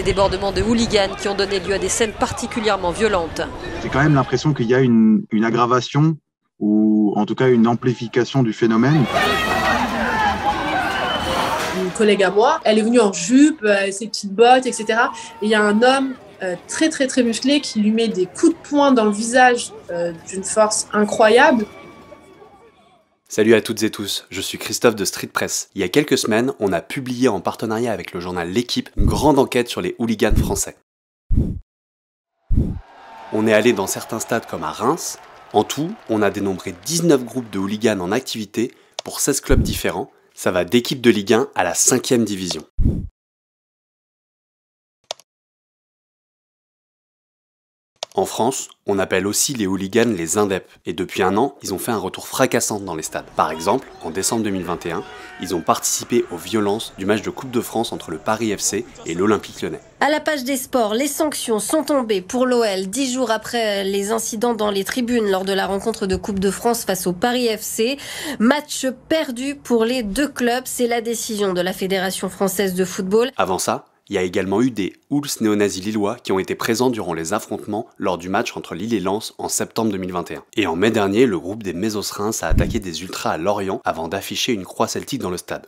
débordements de hooligans qui ont donné lieu à des scènes particulièrement violentes. J'ai quand même l'impression qu'il y a une aggravation ou en tout cas une amplification du phénomène. Une collègue à moi, elle est venue en jupe, ses petites bottes, etc. Et il y a un homme très musclé qui lui met des coups de poing dans le visage d'une force incroyable. Salut à toutes et tous, je suis Christophe de Street Press. Il y a quelques semaines, on a publié en partenariat avec le journal L'Équipe une grande enquête sur les hooligans français. On est allé dans certains stades comme à Reims. En tout, on a dénombré 19 groupes de hooligans en activité pour 16 clubs différents. Ça va d'équipe de Ligue 1 à la 5e division. En France, on appelle aussi les hooligans les indep, et depuis un an, ils ont fait un retour fracassant dans les stades. Par exemple, en décembre 2021, ils ont participé aux violences du match de Coupe de France entre le Paris FC et l'Olympique Lyonnais. À la page des sports, les sanctions sont tombées pour l'OL 10 jours après les incidents dans les tribunes lors de la rencontre de Coupe de France face au Paris FC. Match perdu pour les deux clubs, c'est la décision de la Fédération française de football. Avant ça, il y a également eu des hools néo-nazis lillois qui ont été présents durant les affrontements lors du match entre Lille et Lens en septembre 2021. Et en mai dernier, le groupe des Mésos Reims a attaqué des ultras à Lorient avant d'afficher une croix celtique dans le stade.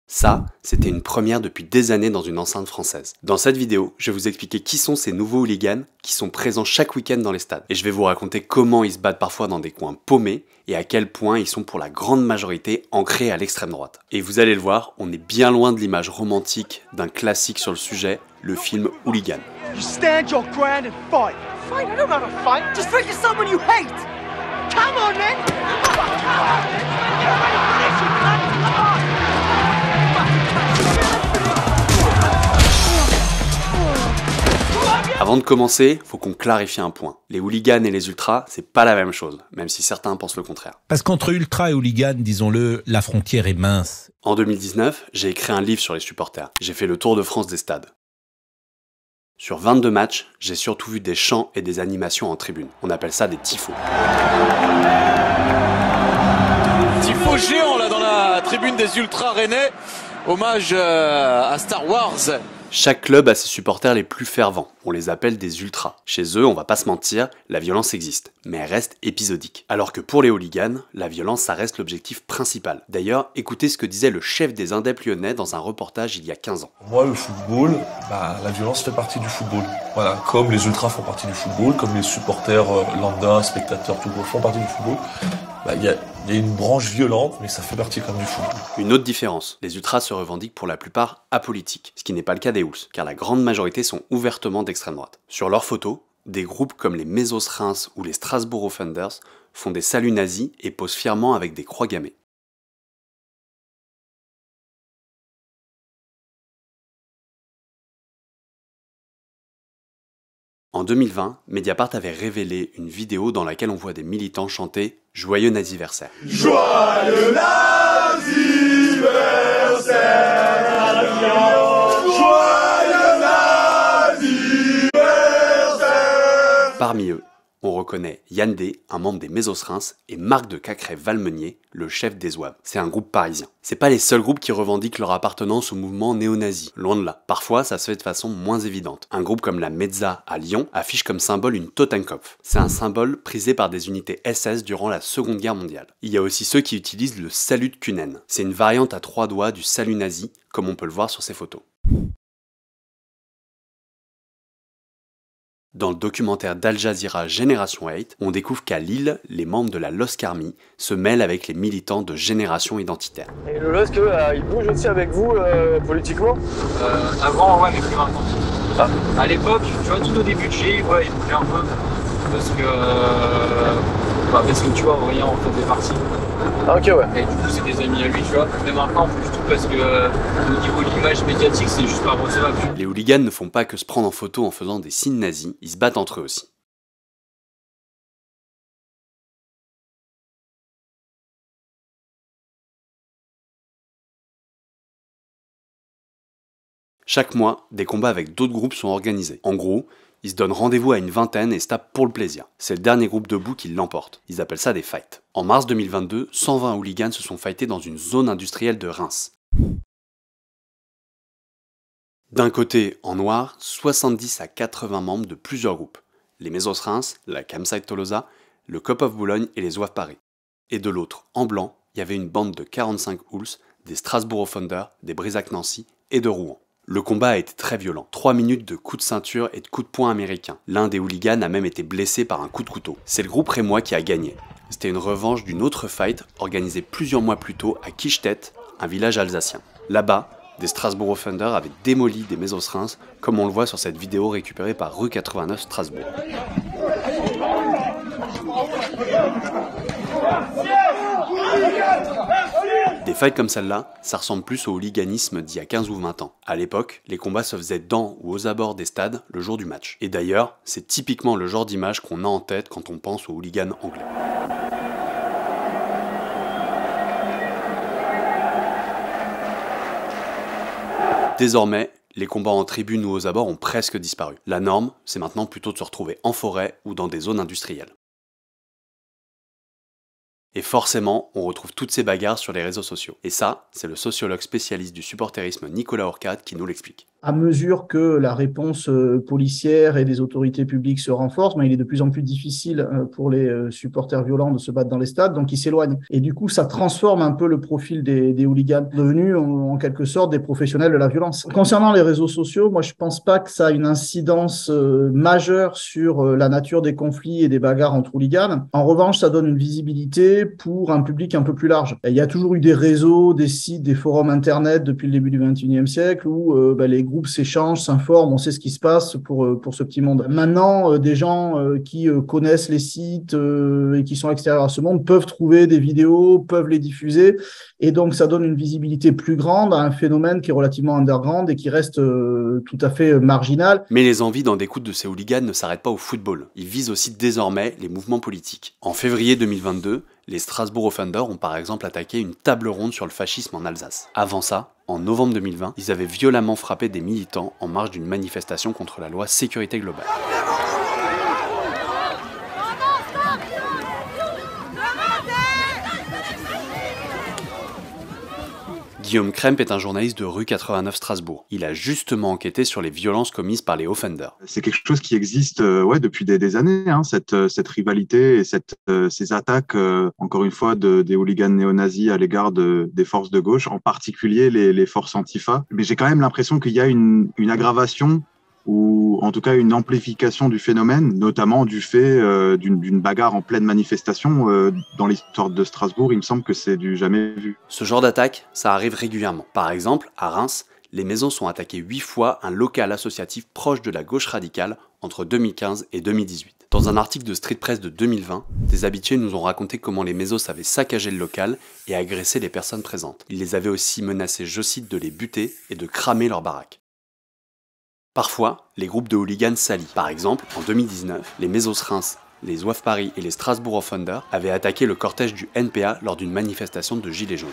Ça, c'était une première depuis des années dans une enceinte française. Dans cette vidéo, je vais vous expliquer qui sont ces nouveaux hooligans qui sont présents chaque week-end dans les stades. Et je vais vous raconter comment ils se battent parfois dans des coins paumés et à quel point ils sont pour la grande majorité ancrés à l'extrême droite. Et vous allez le voir, on est bien loin de l'image romantique d'un classique sur le sujet, le film Hooligan. You stand your ground and fight. Fight? I don't have a fight. Just fight for someone you hate. Come on, man. Avant de commencer, faut qu'on clarifie un point. Les hooligans et les ultras, c'est pas la même chose, même si certains pensent le contraire. Parce qu'entre ultra et hooligans, disons-le, la frontière est mince. En 2019, j'ai écrit un livre sur les supporters. J'ai fait le tour de France des stades. Sur 22 matchs, j'ai surtout vu des chants et des animations en tribune. On appelle ça des tifos. Tifo géant là dans la tribune des ultras rennais. Hommage à Star Wars. Chaque club a ses supporters les plus fervents, on les appelle des ultras. Chez eux, on va pas se mentir, la violence existe, mais elle reste épisodique. Alors que pour les hooligans, la violence ça reste l'objectif principal. D'ailleurs, écoutez ce que disait le chef des Indep lyonnais dans un reportage il y a 15 ans. Moi, le football, la violence fait partie du football. Voilà, comme les ultras font partie du football, comme les supporters lambda, spectateurs, tout font partie du football. Il y a une branche violente, mais ça fait partie quand même du football. Une autre différence, les ultras se revendiquent pour la plupart apolitiques, ce qui n'est pas le cas des hools, car la grande majorité sont ouvertement d'extrême droite. Sur leurs photos, des groupes comme les Mésos Reims ou les Strasbourg Offenders font des saluts nazis et posent fièrement avec des croix gammées. En 2020, Mediapart avait révélé une vidéo dans laquelle on voit des militants chanter « Joyeux naziversaire ». Joyeux naziversaire. Joyeux naziversaire. Parmi eux, on reconnaît Yann D, un membre des Mésos Reims, et Marc de Cacré-Valmenier, le chef des Zouaves. C'est un groupe parisien. C'est pas les seuls groupes qui revendiquent leur appartenance au mouvement néo-nazi, loin de là. Parfois, ça se fait de façon moins évidente. Un groupe comme la Mezza à Lyon affiche comme symbole une Totenkopf. C'est un symbole prisé par des unités SS durant la Seconde Guerre mondiale. Il y a aussi ceux qui utilisent le salut de Kunen. C'est une variante à 3 doigts du salut nazi, comme on peut le voir sur ces photos. Dans le documentaire d'Al Jazeera Génération 8, on découvre qu'à Lille, les membres de la LOSC Army se mêlent avec les militants de Génération Identitaire. Et le LOSC, il bouge aussi avec vous politiquement Avant, ouais, mais plus maintenant. Ah. À l'époque, tu vois, tout au début de GI, ouais, il bougeait un peu. Parce que tu vois, Aurélien en faisait partie. Ah, ok, ouais. Et du coup, c'est des amis à lui, tu vois. Mais maintenant, plus du tout, parce que au niveau de l'image médiatique, c'est juste pas recevable. Les hooligans ne font pas que se prendre en photo en faisant des signes nazis, ils se battent entre eux aussi. Chaque mois, des combats avec d'autres groupes sont organisés. En gros, ils se donnent rendez-vous à une vingtaine et se tapent pour le plaisir. C'est le dernier groupe debout qui l'emporte. Ils appellent ça des fights. En mars 2022, 120 hooligans se sont fightés dans une zone industrielle de Reims. D'un côté, en noir, 70 à 80 membres de plusieurs groupes. Les Mésos Reims, la Campsite Tolosa, le Cop of Boulogne et les Zouaves Paris. Et de l'autre, en blanc, il y avait une bande de 45 Hools, des Strasbourg Thunder, des Brisac Nancy et de Rouen. Le combat a été très violent. 3 minutes de coups de ceinture et de coups de poing américains. L'un des hooligans a même été blessé par un coup de couteau. C'est le groupe rémois qui a gagné. C'était une revanche d'une autre fight organisée plusieurs mois plus tôt à Kichtet, un village alsacien. Là-bas, des Strasbourg Thunder avaient démoli des Mésos Reims, comme on le voit sur cette vidéo récupérée par Rue 89 Strasbourg. Des fights comme celle-là, ça ressemble plus au hooliganisme d'il y a 15 ou 20 ans. À l'époque, les combats se faisaient dans ou aux abords des stades le jour du match. Et d'ailleurs, c'est typiquement le genre d'image qu'on a en tête quand on pense aux hooligans anglais. Désormais, les combats en tribune ou aux abords ont presque disparu. La norme, c'est maintenant plutôt de se retrouver en forêt ou dans des zones industrielles. Et forcément, on retrouve toutes ces bagarres sur les réseaux sociaux. Et ça, c'est le sociologue spécialiste du supporterisme Nicolas Orcade qui nous l'explique. À mesure que la réponse policière et des autorités publiques se renforce, il est de plus en plus difficile pour les supporters violents de se battre dans les stades, donc ils s'éloignent. Et du coup, ça transforme un peu le profil des hooligans, devenus en quelque sorte des professionnels de la violence. Concernant les réseaux sociaux, moi je pense pas que ça a une incidence majeure sur la nature des conflits et des bagarres entre hooligans. En revanche, ça donne une visibilité pour un public un peu plus large. Il y a toujours eu des réseaux, des sites, des forums internet depuis le début du XXIe siècle où les groupes s'échangent, s'informent, on sait ce qui se passe pour ce petit monde. Maintenant, des gens qui connaissent les sites et qui sont extérieurs à ce monde peuvent trouver des vidéos, peuvent les diffuser, et donc ça donne une visibilité plus grande à un phénomène qui est relativement underground et qui reste tout à fait marginal. Mais les envies d'en découdre de ces hooligans ne s'arrêtent pas au football. Ils visent aussi désormais les mouvements politiques. En février 2022, les Strasbourg Thunder ont par exemple attaqué une table ronde sur le fascisme en Alsace. Avant ça, en novembre 2020, ils avaient violemment frappé des militants en marge d'une manifestation contre la loi sécurité globale. Guillaume Kremp est un journaliste de Rue 89 Strasbourg. Il a justement enquêté sur les violences commises par les Offenders. C'est quelque chose qui existe depuis des années, cette rivalité et ces attaques, encore une fois, des hooligans néo-nazis à l'égard des forces de gauche, en particulier les forces antifa. Mais j'ai quand même l'impression qu'il y a une aggravation ou en tout cas une amplification du phénomène, notamment du fait d'une bagarre en pleine manifestation. Dans l'histoire de Strasbourg, il me semble que c'est du jamais vu. Ce genre d'attaque, ça arrive régulièrement. Par exemple, à Reims, les Maisons ont attaqué 8 fois un local associatif proche de la gauche radicale entre 2015 et 2018. Dans un article de Street Press de 2020, des habitués nous ont raconté comment les Mésos avaient saccagé le local et agressé les personnes présentes. Ils les avaient aussi menacés, je cite, de les buter et de cramer leur baraque. Parfois, les groupes de hooligans s'allient. Par exemple, en 2019, les Mésos Reims, les Zouaves Paris et les Strasbourg Thunder avaient attaqué le cortège du NPA lors d'une manifestation de Gilets jaunes.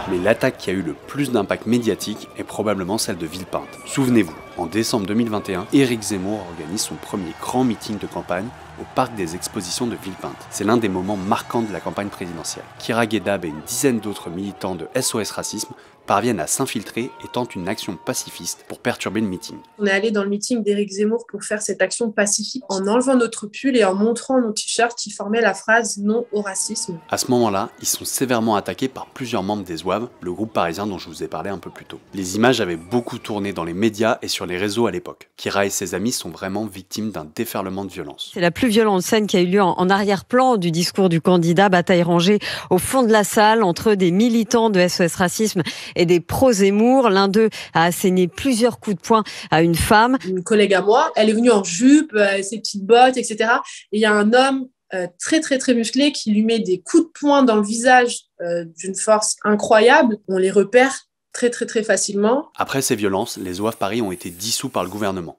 Mais l'attaque qui a eu le plus d'impact médiatique est probablement celle de Villepinte. Souvenez-vous, en décembre 2021, Éric Zemmour organise son premier grand meeting de campagne au parc des expositions de Villepinte. C'est l'un des moments marquants de la campagne présidentielle. Kira Guedab et une dizaine d'autres militants de SOS Racisme parviennent à s'infiltrer et tentent une action pacifiste pour perturber le meeting. On est allé dans le meeting d'Éric Zemmour pour faire cette action pacifique en enlevant notre pull et en montrant nos t-shirts qui formaient la phrase « Non au racisme ». À ce moment-là, ils sont sévèrement attaqués par plusieurs membres des Zouaves, le groupe parisien dont je vous ai parlé un peu plus tôt. Les images avaient beaucoup tourné dans les médias et sur les réseaux à l'époque. Kira et ses amis sont vraiment victimes d'un déferlement de violence. C'est la plus violente scène qui a eu lieu en arrière-plan du discours du candidat, bataille rangée au fond de la salle entre des militants de SOS Racisme et des pro-Zemmour. L'un d'eux a asséné plusieurs coups de poing à une femme. Une collègue à moi, elle est venue en jupe, ses petites bottes, etc. Et il y a un homme très très très musclé qui lui met des coups de poing dans le visage d'une force incroyable. On les repère très très très facilement. Après ces violences, les Zouaves Paris ont été dissous par le gouvernement.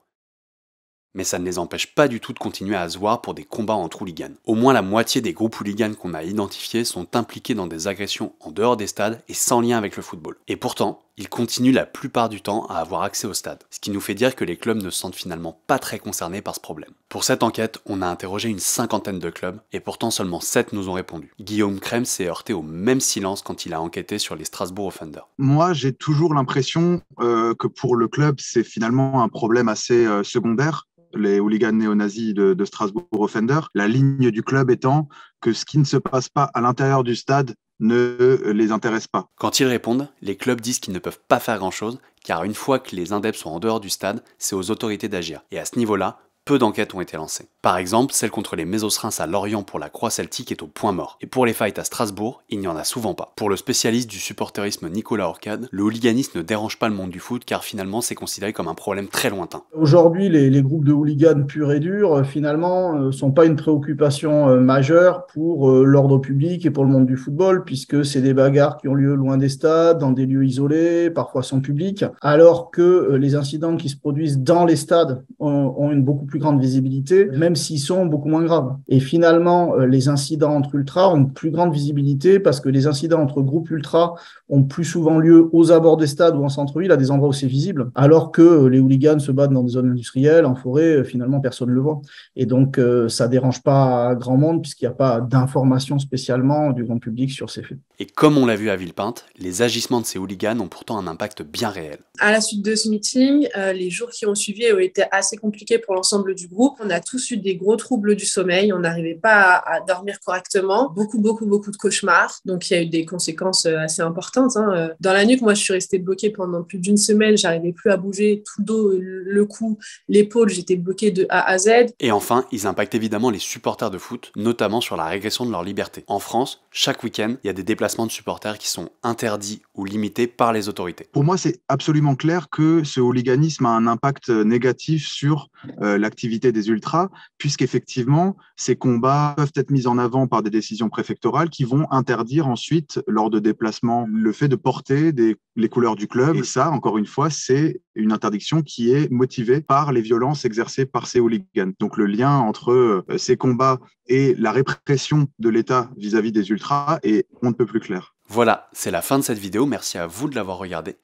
Mais ça ne les empêche pas du tout de continuer à se voir pour des combats entre hooligans. Au moins la moitié des groupes hooligans qu'on a identifiés sont impliqués dans des agressions en dehors des stades et sans lien avec le football. Et pourtant, ils continuent la plupart du temps à avoir accès au stade, ce qui nous fait dire que les clubs ne se sentent finalement pas très concernés par ce problème. Pour cette enquête, on a interrogé une 50aine de clubs, et pourtant seulement 7 nous ont répondu. Guillaume Crème s'est heurté au même silence quand il a enquêté sur les Strasbourg Offenders. Moi, j'ai toujours l'impression que pour le club, c'est finalement un problème assez secondaire. Les hooligans néo-nazis de Strasbourg Offenders, la ligne du club étant que ce qui ne se passe pas à l'intérieur du stade ne les intéresse pas. Quand ils répondent, les clubs disent qu'ils ne peuvent pas faire grand-chose, car une fois que les indeps sont en dehors du stade, c'est aux autorités d'agir. Et à ce niveau-là, peu d'enquêtes ont été lancées. Par exemple, celle contre les Mésos-Reims à Lorient pour la Croix Celtique est au point mort. Et pour les fights à Strasbourg, il n'y en a souvent pas. Pour le spécialiste du supporterisme Nicolas Orcade, le hooliganisme ne dérange pas le monde du foot car finalement c'est considéré comme un problème très lointain. Aujourd'hui, les groupes de hooligans purs et durs, finalement, sont pas une préoccupation majeure pour l'ordre public et pour le monde du football, puisque c'est des bagarres qui ont lieu loin des stades, dans des lieux isolés, parfois sans public, alors que les incidents qui se produisent dans les stades ont une beaucoup plus grande visibilité, même s'ils sont beaucoup moins graves. Et finalement, les incidents entre ultras ont une plus grande visibilité parce que les incidents entre groupes ultras ont plus souvent lieu aux abords des stades ou en centre-ville, à des endroits où c'est visible, alors que les hooligans se battent dans des zones industrielles, en forêt, finalement, personne ne le voit. Et donc, ça dérange pas grand monde puisqu'il n'y a pas d'information spécialement du grand public sur ces faits. Et comme on l'a vu à Villepinte, les agissements de ces hooligans ont pourtant un impact bien réel. À la suite de ce meeting, les jours qui ont suivi ont été assez compliqués pour l'ensemble du groupe. On a tous eu des gros troubles du sommeil, on n'arrivait pas à dormir correctement, beaucoup de cauchemars. Donc il y a eu des conséquences assez importantes. Dans la nuque, moi je suis restée bloquée pendant plus d'une semaine, j'arrivais plus à bouger, tout le dos, le cou, l'épaule, j'étais bloquée de A à Z. Et enfin, ils impactent évidemment les supporters de foot, notamment sur la régression de leur liberté. En France, chaque week-end, il y a des déplacements de supporters qui sont interdits ou limités par les autorités. Pour moi, c'est absolument clair que ce hooliganisme a un impact négatif sur l'activité des ultras, puisqu'effectivement, ces combats peuvent être mis en avant par des décisions préfectorales qui vont interdire ensuite, lors de déplacements, le fait de porter les couleurs du club. Et ça, encore une fois, c'est une interdiction qui est motivée par les violences exercées par ces hooligans. Donc le lien entre ces combats et la répression de l'État vis-à-vis des ultras est on ne peut plus clair. Voilà, c'est la fin de cette vidéo, merci à vous de l'avoir regardée.